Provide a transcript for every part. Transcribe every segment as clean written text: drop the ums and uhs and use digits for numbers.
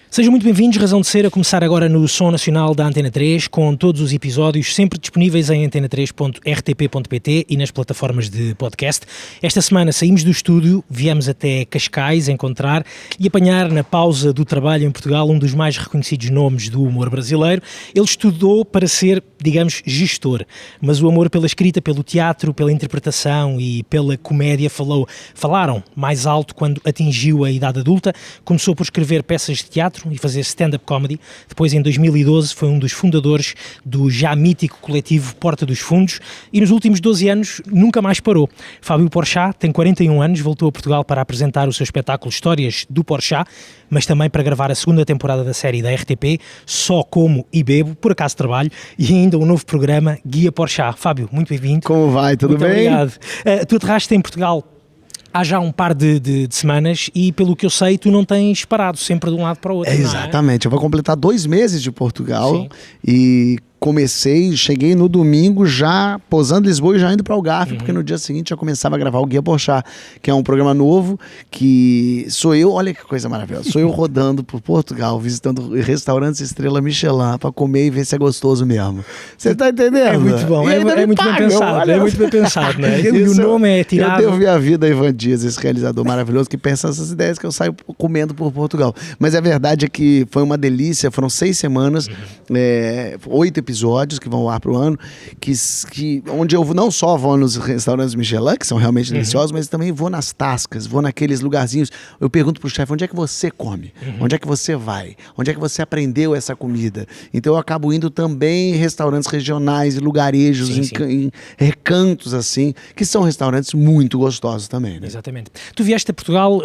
Sejam muito bem-vindos, Razão de Ser, a começar agora no Som Nacional da Antena 3, com todos os episódios sempre disponíveis em antena3.rtp.pt e nas plataformas de podcast. Esta semana saímos do estúdio, viemos até Cascais encontrar e apanhar na pausa do trabalho em Portugal um dos mais reconhecidos nomes do humor brasileiro. Ele estudou para ser, digamos, gestor, mas o amor pela escrita, pelo teatro, pela interpretação e pela comédia falaram mais alto quando atingiu a idade adulta. Começou por escrever peças de teatro e fazer stand-up comedy. Depois, em 2012, foi um dos fundadores do já mítico coletivo Porta dos Fundos e nos últimos 12 anos nunca mais parou. Fábio Porchat tem 41 anos, voltou a Portugal para apresentar o seu espetáculo Histórias do Porchat, mas também para gravar a segunda temporada da série da RTP, Só Como e Bebo, por acaso trabalho, e ainda um novo programa, Guia Porchat. Fábio, muito bem-vindo. Como vai? Tudo bem? Obrigado. Tu aterraste em Portugal há já um par de semanas e, pelo que eu sei, tu não tens parado sempre de um lado para o outro. Exatamente. Eu vou completar 2 meses de Portugal. Sim. E cheguei no domingo já posando em Lisboa e já indo para Algarve, porque no dia seguinte já começava a gravar o Guia Porchat, que é um programa novo, que sou eu, olha que coisa maravilhosa, sou eu rodando por Portugal, visitando restaurantes estrela Michelin para comer e ver se é gostoso mesmo. Você tá entendendo? É muito bom, é muito bem pensado, é muito bem pensado, não é? E o nome é tirado. Eu devo a vida a Ivan Dias, esse realizador maravilhoso que pensa essas ideias que eu saio comendo por Portugal. Mas a verdade é que foi uma delícia, foram 6 semanas, 8 episódios que vão ao ar pro ano, onde eu não só vou nos restaurantes Michelin, que são realmente deliciosos, mas também vou nas tascas, vou naqueles lugarzinhos. Eu pergunto pro chefe, onde é que você come? Onde é que você vai? Onde é que você aprendeu essa comida? Então eu acabo indo também em restaurantes regionais, lugarejos, em recantos assim, que são restaurantes muito gostosos também, né? Exatamente. Tu vieste a Portugal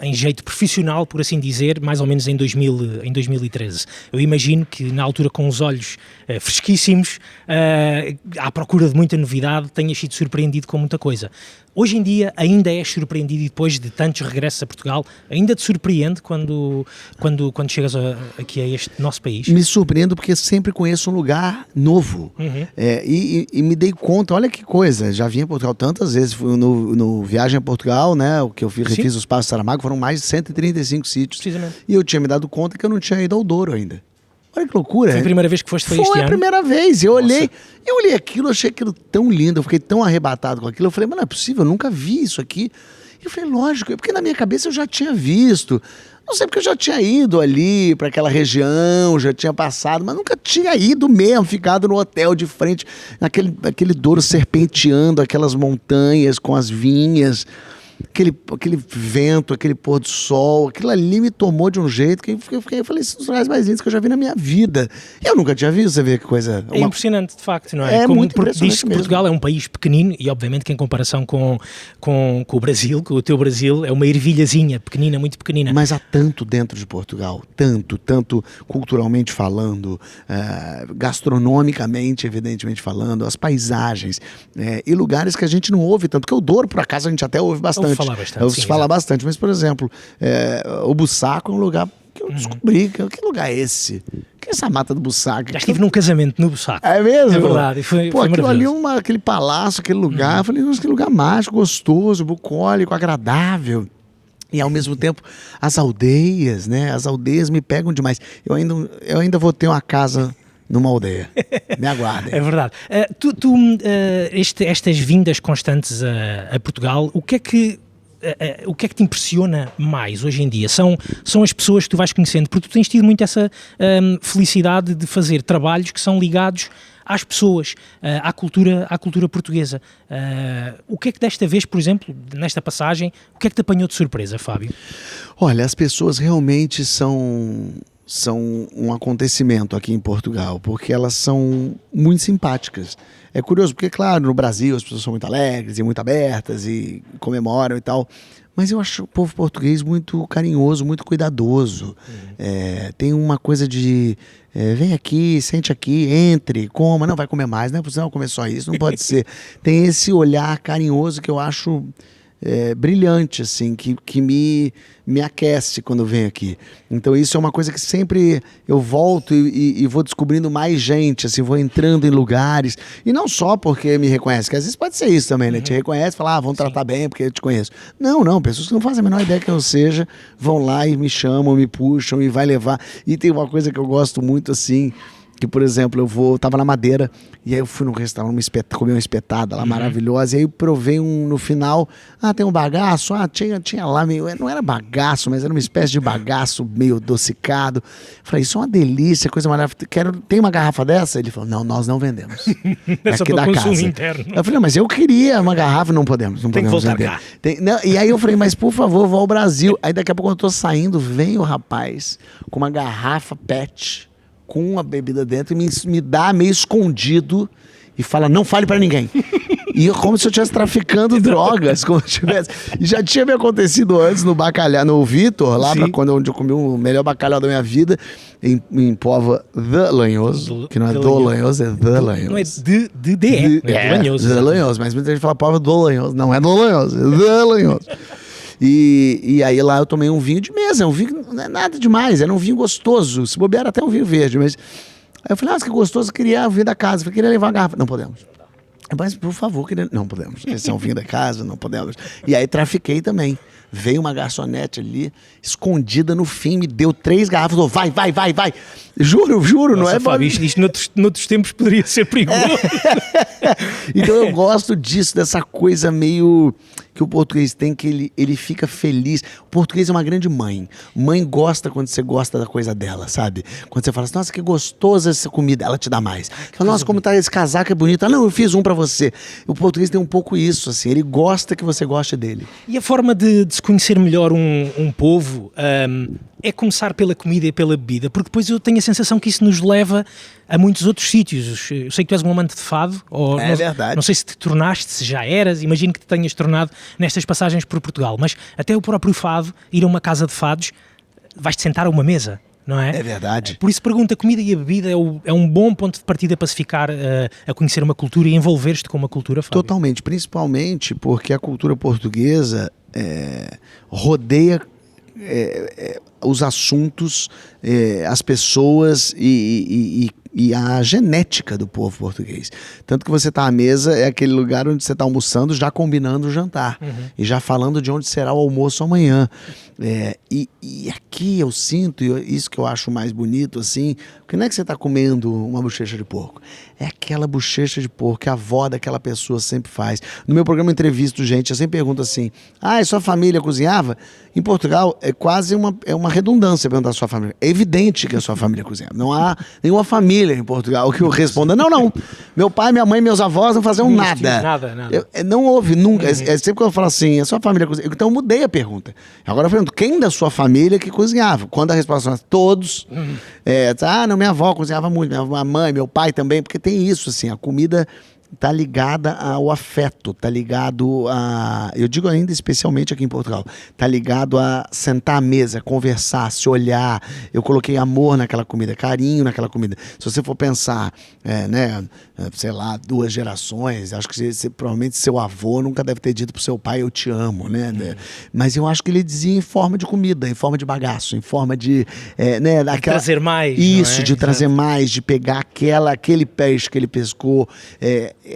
em jeito profissional, por assim dizer, mais ou menos em 2013. Eu imagino que na altura, com os olhos fresquíssimos, à procura de muita novidade, tenhas sido surpreendido com muita coisa. Hoje em dia ainda és surpreendido, e depois de tantos regressos a Portugal, ainda te surpreende quando chegas aqui a este nosso país? Me surpreendo porque sempre conheço um lugar novo. E me dei conta, olha que coisa, já vim a Portugal tantas vezes, fui no Viagem a Portugal, né, o que eu refiz os Passos Saramago, foram mais de 135 sítios. E eu tinha me dado conta que eu não tinha ido ao Douro ainda. Olha que loucura. Foi a primeira vez que foste este ano? Foi a primeira vez. Eu olhei aquilo, achei aquilo tão lindo, eu fiquei tão arrebatado com aquilo. Eu falei, mas não é possível, eu nunca vi isso aqui. E eu falei, lógico, porque na minha cabeça eu já tinha visto. Não sei porque eu já tinha ido ali para aquela região, já tinha passado, mas nunca tinha ido mesmo, ficado no hotel de frente, aquele Douro serpenteando, aquelas montanhas com as vinhas. Aquele vento, aquele pôr do sol, aquilo ali me tomou de um jeito que eu falei, esses são os lugares mais lindos que eu já vi na minha vida. Eu nunca tinha visto, você vê que coisa... É impressionante, de facto, não é? É muito impressionante diz que Portugal é um país pequenino e, obviamente, que em comparação com o Brasil, com o teu Brasil, é uma ervilhazinha pequenina, muito pequenina. Mas há tanto dentro de Portugal, tanto culturalmente falando, gastronomicamente, evidentemente falando, as paisagens, e lugares que a gente não ouve tanto, que o Douro, por acaso, a gente até ouve bastante. Eu ouço falar bastante, mas, por exemplo, o Bussaco é um lugar que eu descobri. Que lugar é esse? Que é essa mata do Bussaco? Já estive num casamento no Bussaco. É mesmo? É verdade. Foi aquilo ali, aquele palácio, aquele lugar, eu falei, nossa, que lugar mágico, gostoso, bucólico, agradável. E ao mesmo tempo, as aldeias, né? As aldeias me pegam demais. Eu ainda vou ter uma casa numa aldeia. Me aguardem. É verdade. Estas vindas constantes a Portugal, o que é que te impressiona mais hoje em dia? São as pessoas que tu vais conhecendo, porque tu tens tido muito essa felicidade de fazer trabalhos que são ligados às pessoas, à cultura portuguesa. O que é que desta vez, por exemplo, nesta passagem, o que é que te apanhou de surpresa, Fábio? Olha, as pessoas realmente são um acontecimento aqui em Portugal, porque elas são muito simpáticas. É curioso, porque, claro, no Brasil as pessoas são muito alegres e muito abertas e comemoram e tal, mas eu acho o povo português muito carinhoso, muito cuidadoso. Tem uma coisa de vem aqui, sente aqui, entre, coma, não vai comer mais, não é possível comer só isso, não pode ser. Tem esse olhar carinhoso que eu acho brilhante, assim, que me aquece quando eu venho aqui. Então isso é uma coisa que sempre eu volto e vou descobrindo mais gente, assim, vou entrando em lugares, e não só porque me reconhece, que às vezes pode ser isso também, né? Te reconhece e fala, vão tratar bem porque eu te conheço. Não, pessoas que não fazem a menor ideia que eu seja, vão lá e me chamam, me puxam e vai levar. E tem uma coisa que eu gosto muito, assim, que, por exemplo, eu tava na Madeira, e aí eu fui num restaurante, comer uma espetada lá maravilhosa, e aí eu provei no final, tem um bagaço, tinha lá meio, não era bagaço, mas era uma espécie de bagaço meio adocicado. Falei, isso é uma delícia, coisa maravilhosa, tem uma garrafa dessa? Ele falou, não, nós não vendemos. É só aqui para da consumo casa. interno. Eu falei, mas eu queria uma garrafa, não podemos Tem que voltar vender. cá. E aí eu falei, mas por favor, vá ao Brasil. Aí daqui a pouco quando eu tô saindo, vem o rapaz com uma garrafa PET, com a bebida dentro, e me dá meio escondido e fala, não fale pra ninguém. E como se eu estivesse traficando drogas, como se tivesse. E já tinha me acontecido antes no Bacalhau, no Vitor, lá onde eu comi o melhor bacalhau da minha vida, em Póvoa The Lanhoso, que não é do Lanhoso, é The Lanhoso. Não é de DE, é Lanhoso. The Lanhoso, mas muita gente fala Póvoa do Lanhoso. Não é do Lanhoso, é The Lanhoso. E aí lá eu tomei um vinho de mesa, um vinho não é nada demais, era um vinho gostoso, se bobear até um vinho verde, mas... Aí eu falei, que gostoso, eu queria o vinho da casa, eu queria levar uma garrafa. Não podemos. Mas, por favor, não podemos. Esse é um vinho da casa, não podemos. E aí trafiquei também. Veio uma garçonete ali, escondida no fim, me deu 3 garrafas, falou, vai. Juro, Nossa, não é... Fábio, isto noutros tempos poderia ser perigoso. Então eu gosto disso, dessa coisa meio que o português tem, que ele fica feliz. O português é uma grande mãe. Mãe gosta quando você gosta da coisa dela, sabe? Quando você fala assim, nossa, que gostosa essa comida, ela te dá mais. Fala, nossa, como tá esse casaco, é bonito. Não, eu fiz um pra você. O português tem um pouco isso, assim, ele gosta que você goste dele. E a forma de se conhecer melhor um povo é começar pela comida e pela bebida, porque depois eu tenho a sensação que isso nos leva a muitos outros sítios. Eu sei que tu és um amante de fado, verdade. Não sei se te tornaste, se já eras, imagino que te tenhas tornado nestas passagens por Portugal, mas até o próprio fado, ir a uma casa de fados, vais-te sentar a uma mesa, não é? É verdade. Por isso pergunto, a comida e a bebida é um bom ponto de partida para se ficar a conhecer uma cultura e envolver-te com uma cultura, Fábio? Totalmente, principalmente porque a cultura portuguesa rodeia os assuntos, as pessoas e a genética do povo português. Tanto que você está à mesa, é aquele lugar onde você está almoçando, já combinando o jantar. E já falando de onde será o almoço amanhã. E aqui eu sinto, isso que eu acho mais bonito, assim, porque não é que você está comendo uma bochecha de porco. É aquela bochecha de porco que a avó daquela pessoa sempre faz. No meu programa eu entrevisto gente, eu sempre pergunto assim, e sua família cozinhava? Em Portugal é quase uma redundância perguntar a sua família. É evidente que a sua família cozinhava. Não há nenhuma família em Portugal que eu responda, não. Meu pai, minha mãe, meus avós não faziam nada. Nada. Não houve nunca. É sempre que eu falo assim, a sua família cozinhava. Então eu mudei a pergunta. Agora eu pergunto, quem da sua família que cozinhava? Quando a resposta é todos. Não, minha avó cozinhava muito, minha mãe, meu pai também, porque tem isso, assim, a comida tá ligada ao afeto, tá ligado eu digo ainda especialmente aqui em Portugal, tá ligado a sentar à mesa, conversar, se olhar. Eu coloquei amor naquela comida, carinho naquela comida. Se você for pensar, sei lá, 2 gerações, acho que provavelmente seu avô nunca deve ter dito pro seu pai, eu te amo, né? Mas eu acho que ele dizia em forma de comida, em forma de bagaço, em forma de... trazer mais. Isso, de trazer mais, de pegar aquele peixe que ele pescou.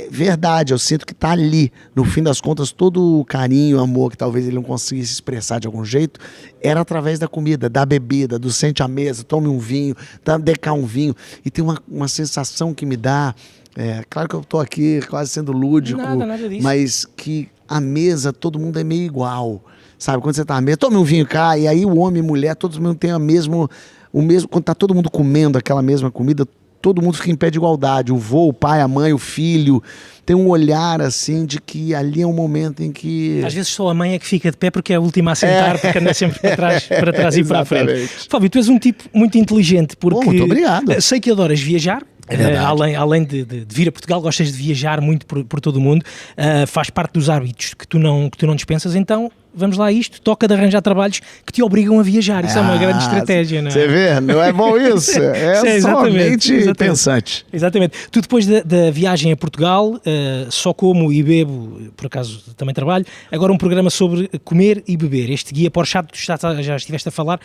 Verdade, eu sinto que tá ali. No fim das contas, todo o carinho, o amor que talvez ele não conseguisse expressar de algum jeito, era através da comida, da bebida, do sente à mesa, tome um vinho, decar um vinho. E tem uma sensação que me dá... claro que eu tô aqui quase sendo lúdico, nada disso. Mas que a mesa, todo mundo é meio igual. Sabe, quando você tá à mesa, tome um vinho cá, e aí o homem e mulher, todo mundo tem o mesmo... Quando tá todo mundo comendo aquela mesma comida, todo mundo fica em pé de igualdade, o vô, o pai, a mãe, o filho, tem um olhar assim de que ali é um momento em que... Às vezes só a mãe é que fica de pé porque é a última a sentar, porque anda sempre para trás e para a frente. Fábio, tu és um tipo muito inteligente porque... Muito obrigado. Sei que adoras viajar. Além de vir a Portugal, gostas de viajar muito por todo o mundo, faz parte dos hábitos que tu não dispensas, então vamos lá a isto, toca de arranjar trabalhos que te obrigam a viajar. Isso é uma grande estratégia, não é? Você vê, não é bom isso? É somente pensante. Exatamente. Tu depois da viagem a Portugal, só como e bebo, por acaso também trabalho, agora um programa sobre comer e beber. Este guia Porchat, tu já estiveste a falar,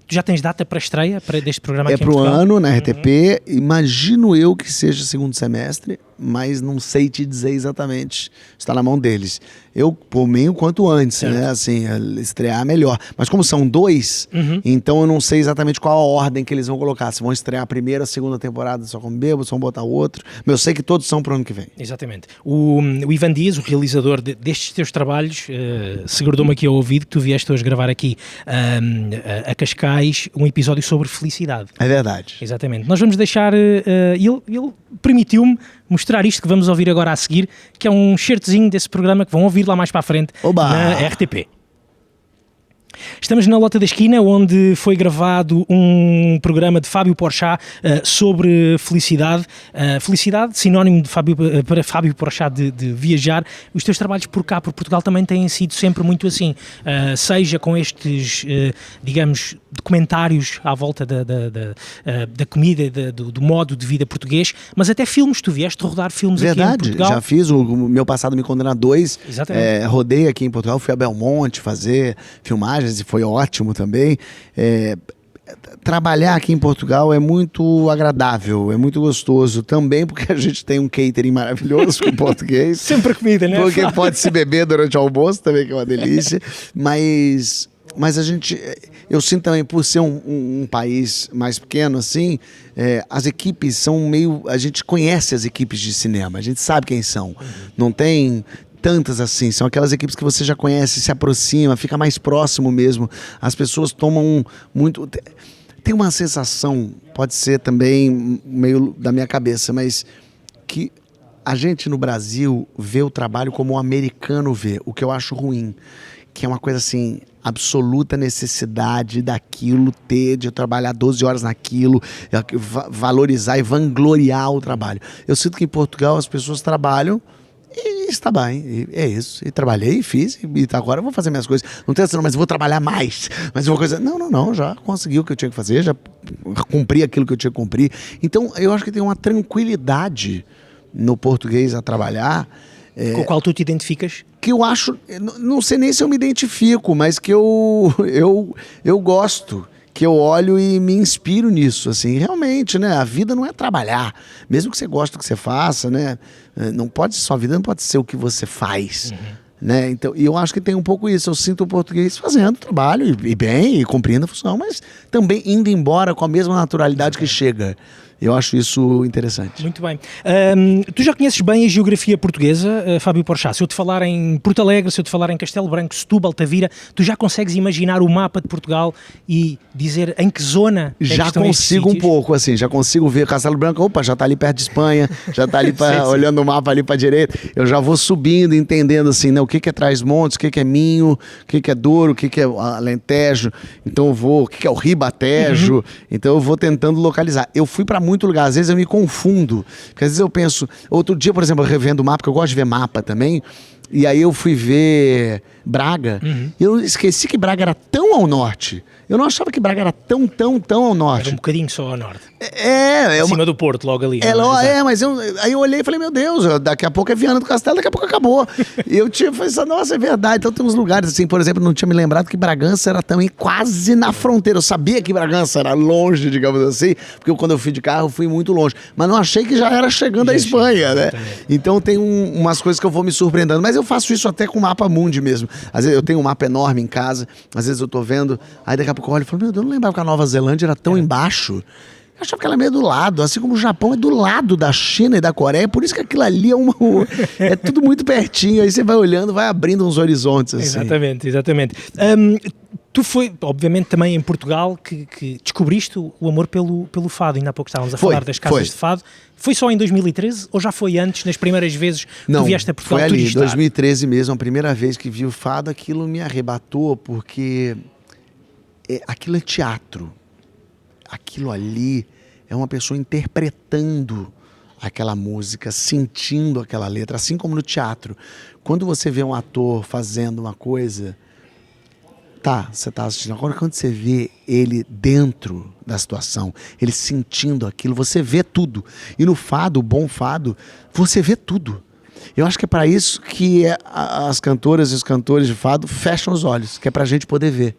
tu já tens data para a estreia deste programa aqui em Portugal? É para o ano, na RTP, imagino eu que seja segundo semestre, mas não sei te dizer exatamente, está na mão deles. Eu, por mim, o quanto antes, né? Assim, estrear melhor. Mas como são 2, então eu não sei exatamente qual a ordem que eles vão colocar. Se vão estrear a primeira, a segunda temporada só como bebo, se vão botar outro. Mas eu sei que todos são para o ano que vem. Exatamente. O Ivan Dias, o realizador destes teus trabalhos, segredou-me aqui ao ouvido que tu vieste hoje gravar aqui a Cascais um episódio sobre felicidade. É verdade. Exatamente. Nós vamos deixar... ele permitiu-me mostrar isto que vamos ouvir agora a seguir, que é um certezinho desse programa que vão ouvir lá mais para a frente. Oba! Na RTP. Estamos na Lota da Esquina, onde foi gravado um programa de Fábio Porchat sobre felicidade. Felicidade, sinónimo para Fábio Porchat de viajar. Os teus trabalhos por cá, por Portugal, também têm sido sempre muito assim. Seja com estes, digamos, documentários à volta da comida, do modo de vida português, mas até filmes. Tu vieste rodar filmes aqui em Portugal. Já fiz. O Meu Passado Me Condena 2. Rodei aqui em Portugal, fui a Belmonte fazer filmagens e foi ótimo também. Trabalhar aqui em Portugal é muito agradável, é muito gostoso também, porque a gente tem um catering maravilhoso com português. Sempre comida, né? Porque pode se beber durante o almoço também, que é uma delícia. Mas eu sinto também, por ser um país mais pequeno assim, as equipes são meio... A gente conhece as equipes de cinema, a gente sabe quem são. Não tem tantas assim, são aquelas equipes que você já conhece, se aproxima, fica mais próximo mesmo. As pessoas tomam muito... Tem uma sensação, pode ser também meio da minha cabeça, mas que a gente no Brasil vê o trabalho como o americano vê, o que eu acho ruim, que é uma coisa assim, absoluta necessidade daquilo de trabalhar 12 horas naquilo, valorizar e vangloriar o trabalho. Eu sinto que em Portugal as pessoas trabalham e está bem, é isso. E trabalhei, fiz, e agora eu vou fazer minhas coisas. Não tem assim, mas vou trabalhar mais. Mas eu vou coisa. Não, já consegui o que eu tinha que fazer, já cumpri aquilo que eu tinha que cumprir. Então, eu acho que tem uma tranquilidade no português a trabalhar. Com o qual tu te identificas? Que eu acho, não sei nem se eu me identifico, mas que eu gosto. Que eu olho e me inspiro nisso, assim, realmente, né, a vida não é trabalhar, mesmo que você goste do que você faça, né, sua vida não pode ser o que você faz, né, então, e eu acho que tem um pouco isso, eu sinto o português fazendo trabalho, e bem, e cumprindo a função, mas também indo embora com a mesma naturalidade que chega. Eu acho isso interessante. Muito bem. Tu já conheces bem a geografia portuguesa, Fábio Porchat? Se eu te falar em Porto Alegre, se eu te falar em Castelo Branco, Setúbal, Tavira, tu já consegues imaginar o mapa de Portugal e dizer em que zona é que já estão consigo um pouco, assim, já consigo ver Castelo Branco, opa, já está ali perto de Espanha, já está ali olhando o mapa ali para a direita, eu já vou subindo, entendendo assim, né, o que é Trás-Montes, o que é Minho, o que é Douro, o que é Alentejo, então eu vou, o que é o Ribatejo, então eu vou tentando localizar. Eu fui para muito lugar, às vezes eu me confundo, porque às vezes eu penso, outro dia, por exemplo, eu revendo o mapa, porque eu gosto de ver mapa também, e aí eu fui ver Braga, e eu esqueci que Braga era tão ao norte. Eu não achava que Braga era tão ao norte. Era um bocadinho só ao norte. Acima do Porto, logo ali. Mas aí eu olhei e falei, meu Deus, daqui a pouco é Viana do Castelo, daqui a pouco acabou. E eu falei assim, nossa, é verdade. Então tem uns lugares, assim, por exemplo, não tinha me lembrado que Bragança era também quase na fronteira. Eu sabia que Bragança era longe, digamos assim, porque quando eu fui de carro, eu fui muito longe. Mas não achei que já era chegando à Espanha, né? Então tem umas coisas que eu vou me surpreendendo. Mas eu faço isso até com o mapa mundi mesmo. Às vezes eu tenho um mapa enorme em casa, às vezes eu tô vendo, aí daqui a pouco eu olho e falo, meu Deus, eu não lembrava que a Nova Zelândia era tão embaixo. Eu achava que ela é meio do lado, assim como o Japão é do lado da China e da Coreia, por isso que aquilo ali é tudo muito pertinho, aí você vai olhando, vai abrindo uns horizontes, assim. Exatamente. Tu foi, obviamente, também em Portugal que descobriste o amor pelo fado, ainda há pouco estávamos a falar das casas de fado. Foi só em 2013 ou já foi antes, nas primeiras vezes que tu vieste a Portugal? Não, foi ali, 2013 mesmo, a primeira vez que vi o fado, aquilo me arrebatou, porque aquilo é teatro. Aquilo ali é uma pessoa interpretando aquela música, sentindo aquela letra, assim como no teatro. Quando você vê um ator fazendo uma coisa, você tá assistindo. Agora, quando você vê ele dentro da situação, ele sentindo aquilo, você vê tudo. E no fado, o bom fado, você vê tudo. Eu acho que é para isso que as cantoras e os cantores de fado fecham os olhos, que é pra gente poder ver.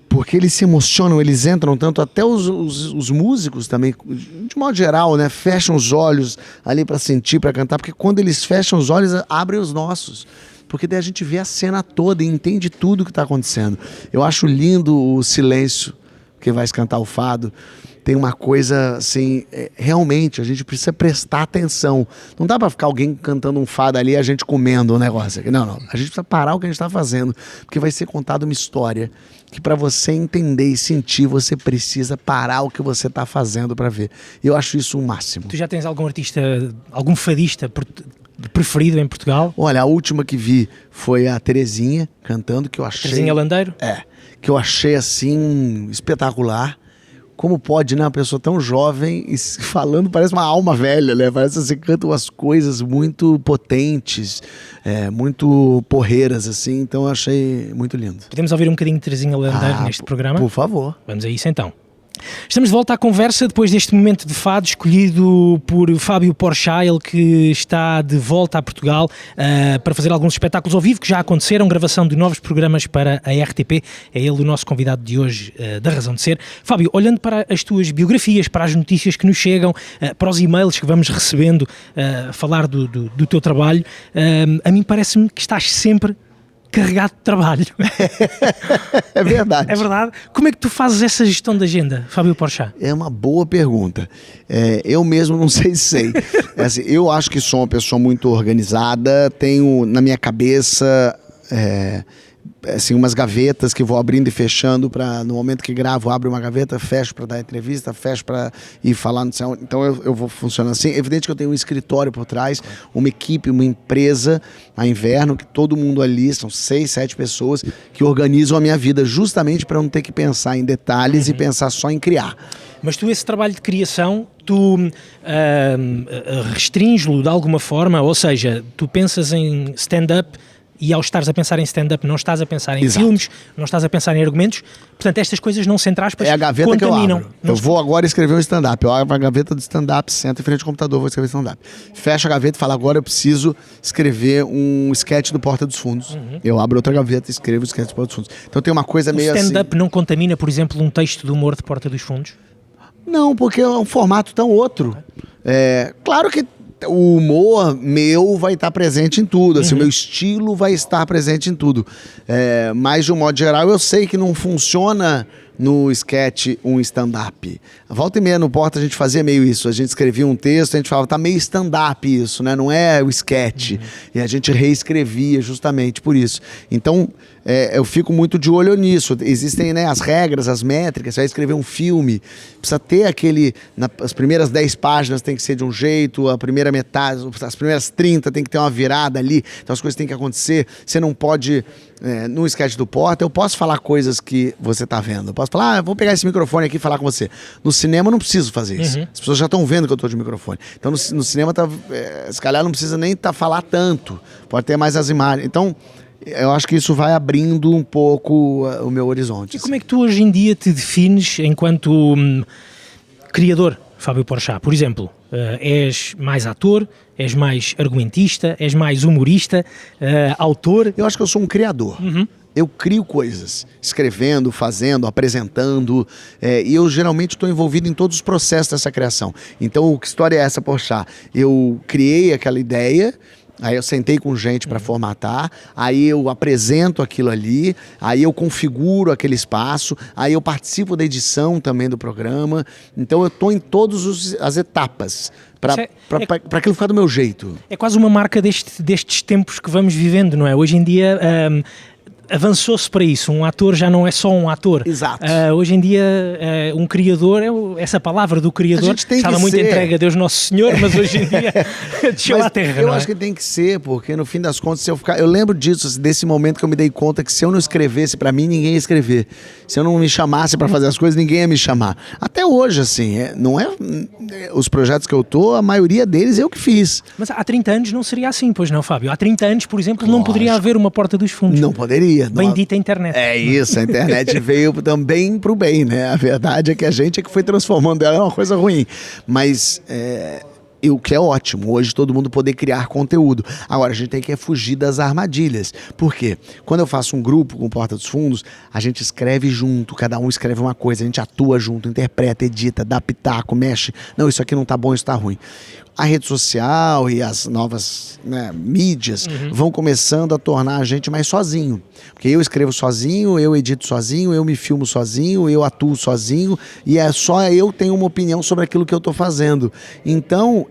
Porque eles se emocionam, eles entram tanto, até os músicos também, de modo geral, né? Fecham os olhos ali para sentir, para cantar, porque quando eles fecham os olhos, abrem os nossos. Porque daí a gente vê a cena toda e entende tudo o que está acontecendo. Eu acho lindo o silêncio que vai cantar o fado. Tem uma coisa assim, realmente a gente precisa prestar atenção. Não dá para ficar alguém cantando um fado ali e a gente comendo um negócio aqui. Não. A gente precisa parar o que a gente está fazendo, porque vai ser contada uma história que para você entender e sentir, você precisa parar o que você está fazendo para ver. Eu acho isso o máximo. Tu já tens algum artista, algum fadista preferido em Portugal? Olha, a última que vi foi a Terezinha cantando, que eu achei... Terezinha Landeiro? Que eu achei assim espetacular. Como pode, né? Uma pessoa tão jovem e falando, parece uma alma velha, né? Parece que você canta umas coisas muito potentes, muito porreiras, assim. Então eu achei muito lindo. Podemos ouvir um bocadinho de Terezinha Landeiro neste programa? Por favor. Vamos a isso então. Estamos de volta à conversa depois deste momento de fado escolhido por Fábio Porchat, ele que está de volta a Portugal para fazer alguns espetáculos ao vivo que já aconteceram, gravação de novos programas para a RTP. É ele o nosso convidado de hoje da Razão de Ser. Fábio, olhando para as tuas biografias, para as notícias que nos chegam, para os e-mails que vamos recebendo a falar do teu trabalho, a mim parece-me que estás sempre carregado de trabalho. É verdade. É verdade. Como é que tu fazes essa gestão da agenda, Fábio Porchat? É uma boa pergunta. Eu mesmo não sei se sei. Assim, eu acho que sou uma pessoa muito organizada, tenho na minha cabeça assim, umas gavetas que vou abrindo e fechando para, no momento que gravo, abro uma gaveta, fecho para dar entrevista, fecho para ir falar, não sei onde. Então eu vou funcionando assim. É evidente que eu tenho um escritório por trás, uma equipe, uma empresa, a Inverno, que todo mundo ali, são 6, 7 pessoas que organizam a minha vida, justamente para eu não ter que pensar em detalhes e pensar só em criar. Mas tu, esse trabalho de criação, tu restringes-lo de alguma forma, ou seja, tu pensas em stand-up e ao estares a pensar em stand-up não estás a pensar em filmes, não estás a pensar em argumentos, portanto estas coisas não se entre aspas, é a gaveta contaminam. Que eu abro. Eu vou agora escrever um stand-up, eu abro a gaveta do stand-up, sento em frente ao computador, vou escrever stand-up. Fecho a gaveta e falo, agora eu preciso escrever um sketch do Porta dos Fundos. Eu abro outra gaveta e escrevo o sketch do Porta dos Fundos. Então tem uma coisa meio assim... O stand-up não contamina, por exemplo, um texto de humor de Porta dos Fundos? Não, porque é um formato tão outro. Claro que o humor meu vai estar presente em tudo, assim, o meu estilo vai estar presente em tudo. Mas, de um modo geral, eu sei que não funciona no sketch um stand-up. A volta e meia no Porta a gente fazia meio isso, a gente escrevia um texto, a gente falava, tá meio stand-up isso, né? Não é o sketch. E a gente reescrevia justamente por isso. Então, eu fico muito de olho nisso. Existem, né, as regras, as métricas. Você vai escrever um filme, precisa ter as primeiras 10 páginas tem que ser de um jeito, a primeira metade, as primeiras 30 tem que ter uma virada ali, então as coisas têm que acontecer. Você não pode, no sketch do Porta, eu posso falar coisas que você tá vendo. Eu posso falar, vou pegar esse microfone aqui e falar com você. No cinema eu não preciso fazer isso. As pessoas já estão vendo que eu tô de microfone. Então no cinema, se calhar não precisa nem falar tanto. Pode ter mais as imagens. Então, eu acho que isso vai abrindo um pouco o meu horizonte. E como é que tu hoje em dia te defines enquanto criador, Fábio Porchat? Por exemplo, és mais ator, és mais argumentista, és mais humorista, autor? Eu acho que eu sou um criador. Eu crio coisas, escrevendo, fazendo, apresentando, e eu geralmente estou envolvido em todos os processos dessa criação. Então, que história é essa, Porchat? Eu criei aquela ideia, aí eu sentei com gente para formatar, aí eu apresento aquilo ali, aí eu configuro aquele espaço, aí eu participo da edição também do programa. Então eu estou em todas as etapas para aquilo ficar do meu jeito. É quase uma marca destes tempos que vamos vivendo, não é? Hoje em dia avançou-se para isso. Um ator já não é só um ator. Exato. Hoje em dia, um criador, essa palavra do criador estava muito entregue a Deus Nosso Senhor, mas hoje em dia desceu à terra. Eu acho que tem que ser, porque no fim das contas, se eu ficar. Eu lembro disso, desse momento que eu me dei conta que se eu não escrevesse pra mim, ninguém ia escrever. Se eu não me chamasse pra fazer as coisas, ninguém ia me chamar. Até hoje, assim, não é. Os projetos que eu tô, a maioria deles eu que fiz. Mas há 30 anos não seria assim, pois não, Fábio? Há 30 anos, por exemplo, não poderia haver uma Porta dos Fundos. Não poderia. Bendita internet. É isso, a internet veio também pro bem, né? A verdade é que a gente é que foi transformando ela em uma coisa ruim. Mas o que é ótimo, hoje todo mundo poder criar conteúdo. Agora, a gente tem que fugir das armadilhas. Por quê? Quando eu faço um grupo com Porta dos Fundos, a gente escreve junto, cada um escreve uma coisa, a gente atua junto, interpreta, edita, dá pitaco, mexe. Não, isso aqui não tá bom, isso tá ruim. A rede social e as novas mídias vão começando a tornar a gente mais sozinho. Porque eu escrevo sozinho, eu edito sozinho, eu me filmo sozinho, eu atuo sozinho e só eu tenho uma opinião sobre aquilo que eu estou fazendo. Então,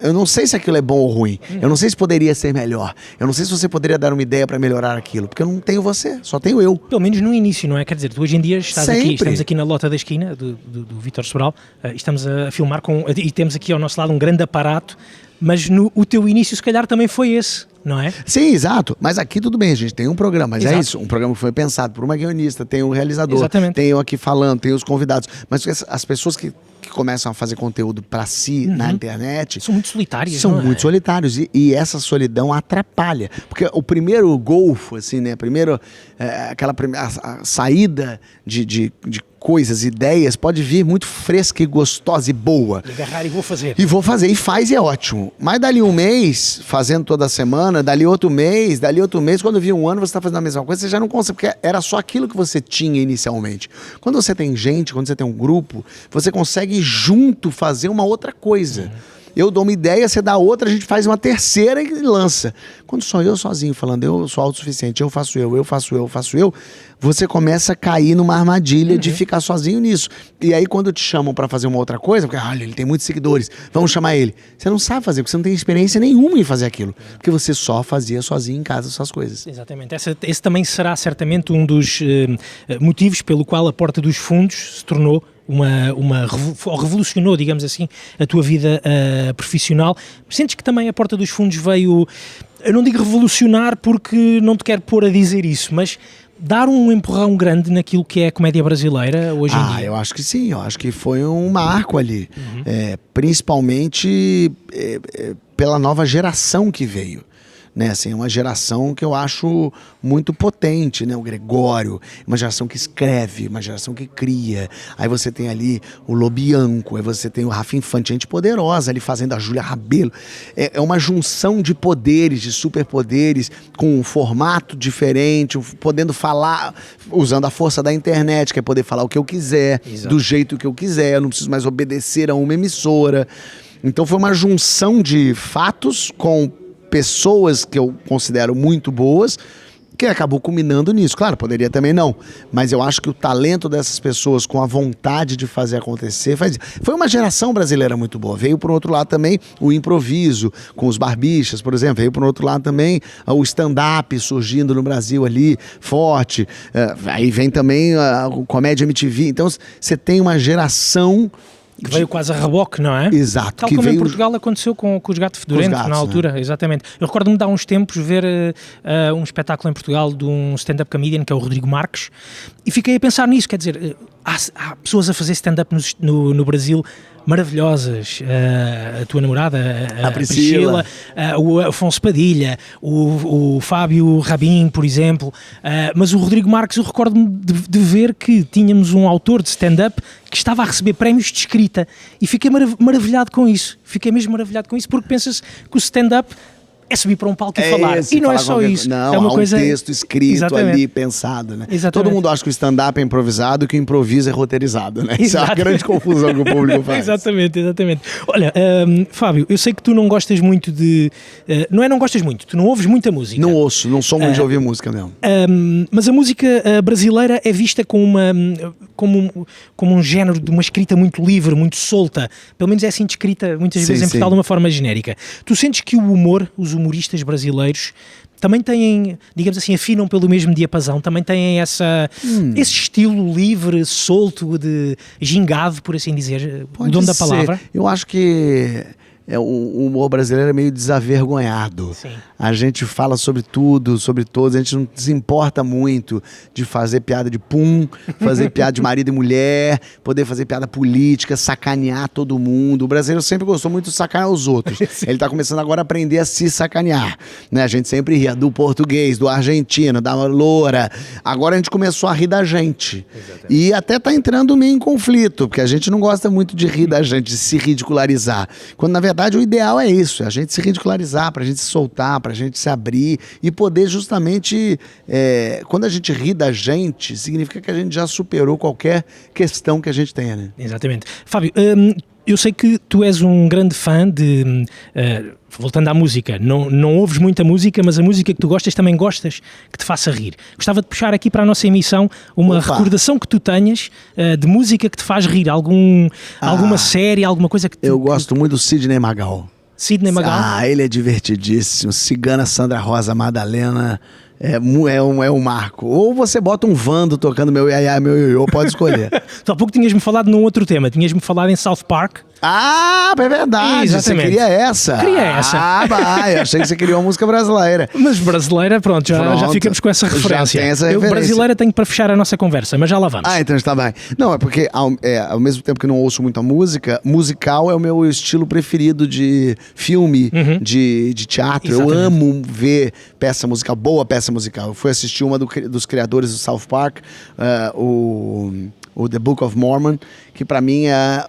eu não sei se aquilo é bom ou ruim. Eu não sei se poderia ser melhor. Eu não sei se você poderia dar uma ideia para melhorar aquilo. Porque eu não tenho você, só tenho eu. Pelo menos no início, não é? Quer dizer, tu hoje em dia estamos aqui na Lota da Esquina, do Vítor Sobral, estamos a filmar e temos aqui ao nosso lado um grande aparato, mas o teu início se calhar também foi esse, não é? Sim, exato. Mas aqui tudo bem, a gente tem um programa, mas é isso. Um programa que foi pensado por uma guionista, tem um realizador, tem eu aqui falando, tem os convidados. Mas as pessoas que começam a fazer conteúdo pra si na internet são muito solitários. São muito solitários e essa solidão atrapalha. Porque o primeiro golfo, assim, né? Primeiro, a saída de coisas, ideias, pode vir muito fresca e gostosa e boa. E agarrar e vou fazer. E vou fazer, e faz e é ótimo. Mas dali um mês, fazendo toda semana, dali outro mês, quando vir um ano você está fazendo a mesma coisa, você já não consegue, porque era só aquilo que você tinha inicialmente. Quando você tem gente, quando você tem um grupo, você consegue junto fazer uma outra coisa. Eu dou uma ideia, você dá outra, a gente faz uma terceira e lança. Quando sou eu sozinho falando, eu sou autossuficiente, eu faço eu, você começa a cair numa armadilha de ficar sozinho nisso. E aí quando te chamam pra fazer uma outra coisa, porque olha, ele tem muitos seguidores, vamos chamar ele. Você não sabe fazer, porque você não tem experiência nenhuma em fazer aquilo. Porque você só fazia sozinho em casa suas coisas. Exatamente. Esse também será certamente um dos motivos pelo qual a Porta dos Fundos se tornou revolucionou, digamos assim, a tua vida profissional. Sentes que também a Porta dos Fundos veio, eu não digo revolucionar porque não te quero pôr a dizer isso, mas dar um empurrão grande naquilo que é a comédia brasileira hoje em dia? Eu acho que sim, eu acho que foi um marco ali, principalmente pela nova geração que veio. Né, assim, uma geração que eu acho muito potente, né? O Gregório, uma geração que escreve, uma geração que cria. Aí você tem ali o Lobianco, aí você tem o Rafa Infante, gente poderosa ali fazendo a Júlia Rabelo. É uma junção de poderes, de superpoderes, com um formato diferente, podendo falar, usando a força da internet, que é poder falar o que eu quiser, do jeito que eu quiser, eu não preciso mais obedecer a uma emissora. Então foi uma junção de fatos com pessoas que eu considero muito boas, que acabou culminando nisso. Claro, poderia também não, mas eu acho que o talento dessas pessoas com a vontade de fazer acontecer, foi uma geração brasileira muito boa. Veio por outro lado também o improviso, com os Barbichas, por exemplo, veio por outro lado também o stand-up surgindo no Brasil ali, forte, aí vem também a Comédia MTV, então você tem uma geração que veio quase a reboque, não é? Exato. Tal como em Portugal aconteceu com os Gato Fedorento, na altura, exatamente. Eu recordo-me de há uns tempos ver um espetáculo em Portugal de um stand-up comedian, que é o Rodrigo Marques, e fiquei a pensar nisso, quer dizer, há pessoas a fazer stand-up no Brasil maravilhosas, a tua namorada, a Priscila, o Afonso Padilha, o Fábio Rabin, por exemplo, mas o Rodrigo Marques, eu recordo-me de ver que tínhamos um autor de stand-up que estava a receber prémios de escrita e fiquei maravilhado com isso, porque pensas que o stand-up é subir para um palco e falar. E não é só isso. Não, é uma há coisa... um texto escrito ali, pensado, né? Todo mundo acha que o stand-up é improvisado e que o improviso é roteirizado, né? Isso é a grande confusão que o público faz. Exatamente. Olha, Fábio, eu sei que tu não gostas muito de... não gostas muito, tu não ouves muita música. Não ouço, não sou muito de ouvir música mesmo. Mas a música brasileira é vista como um género de uma escrita muito livre, muito solta. Pelo menos é assim descrita muitas vezes em Portugal de uma forma genérica. Tu sentes que o humor, os humoristas brasileiros também têm, digamos assim, afinam pelo mesmo diapasão, também têm esse estilo livre, solto, de gingado, por assim dizer, o dono da palavra? Eu acho que o humor brasileiro é meio desavergonhado. Sim. A gente fala sobre tudo, sobre todos, a gente não se importa muito de fazer piada de pum, fazer piada de marido e mulher, poder fazer piada política, sacanear todo mundo. O brasileiro sempre gostou muito de sacanear os outros. Ele tá começando agora a aprender a se sacanear, né? A gente sempre ria do português, do argentino, da loura. Agora a gente começou a rir da gente. Exatamente. E até tá entrando meio em conflito, porque a gente não gosta muito de rir da gente, de se ridicularizar. Quando na verdade o ideal é isso, é a gente se ridicularizar, pra gente se soltar, pra gente se abrir e poder justamente, quando a gente ri da gente, significa que a gente já superou qualquer questão que a gente tenha, né? Exatamente. Fábio, eu sei que tu és um grande fã de, voltando à música, não ouves muita música, mas a música que tu gostas também gostas que te faça rir. Gostava de puxar aqui para a nossa emissão uma recordação que tu tenhas de música que te faz rir, alguma série, alguma coisa que Eu gosto muito do Sidney Magal. Sidney Magal? Ah, ele é divertidíssimo. Cigana Sandra Rosa Madalena é um marco. Ou você bota um Vando tocando meu iaiá, meu ioiô, pode escolher. Há pouco tinhas-me falado num outro tema, tinhas-me falado em South Park. Ah, é verdade. Exatamente. Você queria essa? Queria essa. Ah, vai. Achei que você queria uma música brasileira. Mas brasileira, pronto, já ficamos com essa referência. Já tem essa referência. Brasileira tenho para fechar a nossa conversa, mas já lá vamos. Ah, então está bem. Não, é porque ao mesmo tempo que não ouço muito a música, musical é o meu estilo preferido de filme, de teatro. Exatamente. Eu amo ver peça musical, boa peça musical. Eu fui assistir uma dos criadores do South Park, o The Book of Mormon, que para mim é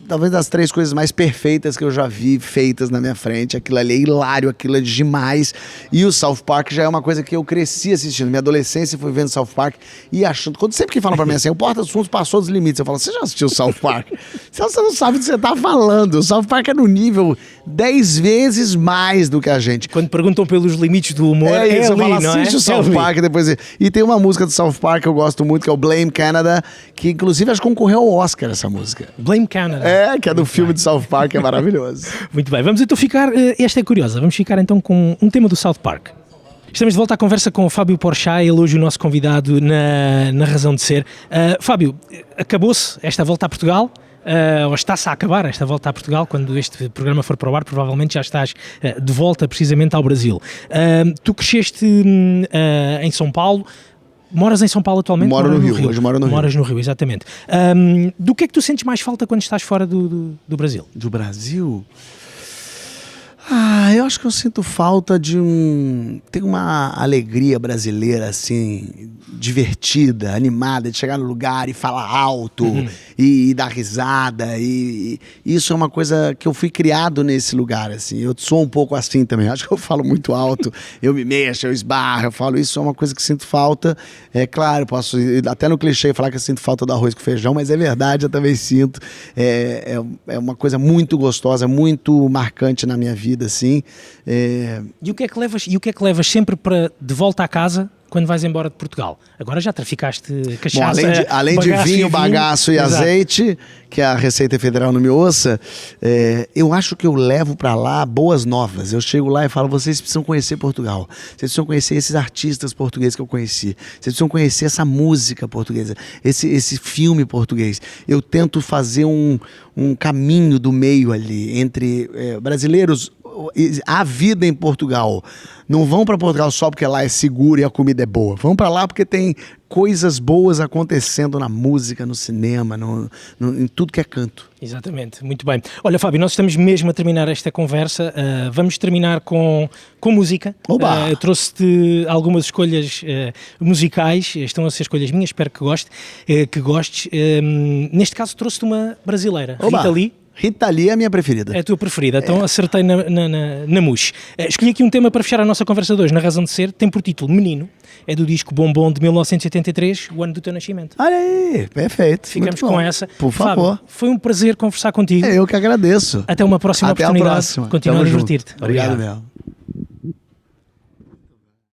talvez das 3 coisas mais perfeitas que eu já vi feitas na minha frente. Aquilo ali é hilário, aquilo é demais. E o South Park já é uma coisa que eu cresci assistindo. Minha adolescência foi vendo South Park e achando... Sempre que falam pra mim assim, o Porta dos Fundos passou dos limites, eu falo, você já assistiu South Park? Você não sabe o que você tá falando. O South Park é no nível 10 vezes mais do que a gente. Quando perguntam pelos limites do humor, isso, eu falo, não assiste é? o South Park depois. E tem uma música do South Park que eu gosto muito, que é o Blame Canada, que inclusive acho que concorreu ao Oscar essa música. Blame Canada. Que é do filme de South Park, é maravilhoso. Muito bem, vamos então ficar, esta é curiosa, vamos ficar então com um tema do South Park. Estamos de volta à conversa com o Fábio Porchat, ele hoje o nosso convidado na Razão de Ser. Fábio, acabou-se esta volta a Portugal? Ou está-se a acabar esta volta a Portugal? Quando este programa for para o ar, provavelmente já estás de volta precisamente ao Brasil. Tu cresceste em São Paulo. Moras em São Paulo atualmente? Moro no Rio, hoje moro no Rio. Moras no Rio, exatamente. Do que é que tu sentes mais falta quando estás fora do Brasil? Do Brasil? Eu acho que eu sinto falta tem uma alegria brasileira, assim, divertida, animada, de chegar no lugar e falar alto e dar risada. E isso é uma coisa que eu fui criado nesse lugar, assim. Eu sou um pouco assim também. Acho que eu falo muito alto, eu me mexo, eu esbarro, eu falo. Isso é uma coisa que sinto falta. É claro, posso até no clichê falar que eu sinto falta do arroz com feijão, mas é verdade, eu também sinto. É uma coisa muito gostosa, muito marcante na minha vida, assim. E o que é que levas sempre de volta à casa quando vais embora de Portugal? Agora já traficaste cachaça. Bom, além de vinho, bagaço e azeite, que a Receita Federal não me ouça, eu acho que eu levo para lá boas novas. Eu chego lá e falo, vocês precisam conhecer Portugal. Vocês precisam conhecer esses artistas portugueses que eu conheci. Vocês precisam conhecer essa música portuguesa, esse filme português. Eu tento fazer um caminho do meio ali, entre brasileiros. A vida em Portugal. Não vão para Portugal só porque lá é seguro e a comida é boa. Vão para lá porque tem coisas boas acontecendo na música, no cinema, em tudo que é canto. Exatamente, muito bem. Olha, Fábio, nós estamos mesmo a terminar esta conversa. Vamos terminar com música. Eu trouxe-te algumas escolhas musicais. Estão a ser escolhas minhas, espero que gostes. Neste caso, trouxe-te uma brasileira, Rita Lee. Rita Lee é a minha preferida. É a tua preferida, então acertei na mousse. Escolhi aqui um tema para fechar a nossa conversa de hoje, na Razão de Ser, tem por título Menino, é do disco Bombom de 1983, o ano do teu nascimento. Olha aí, perfeito. Ficamos com essa. Por favor. Fábio, foi um prazer conversar contigo. Eu que agradeço. Até uma próxima oportunidade. Até a próxima. Continua a divertir-te. Obrigado, Mel.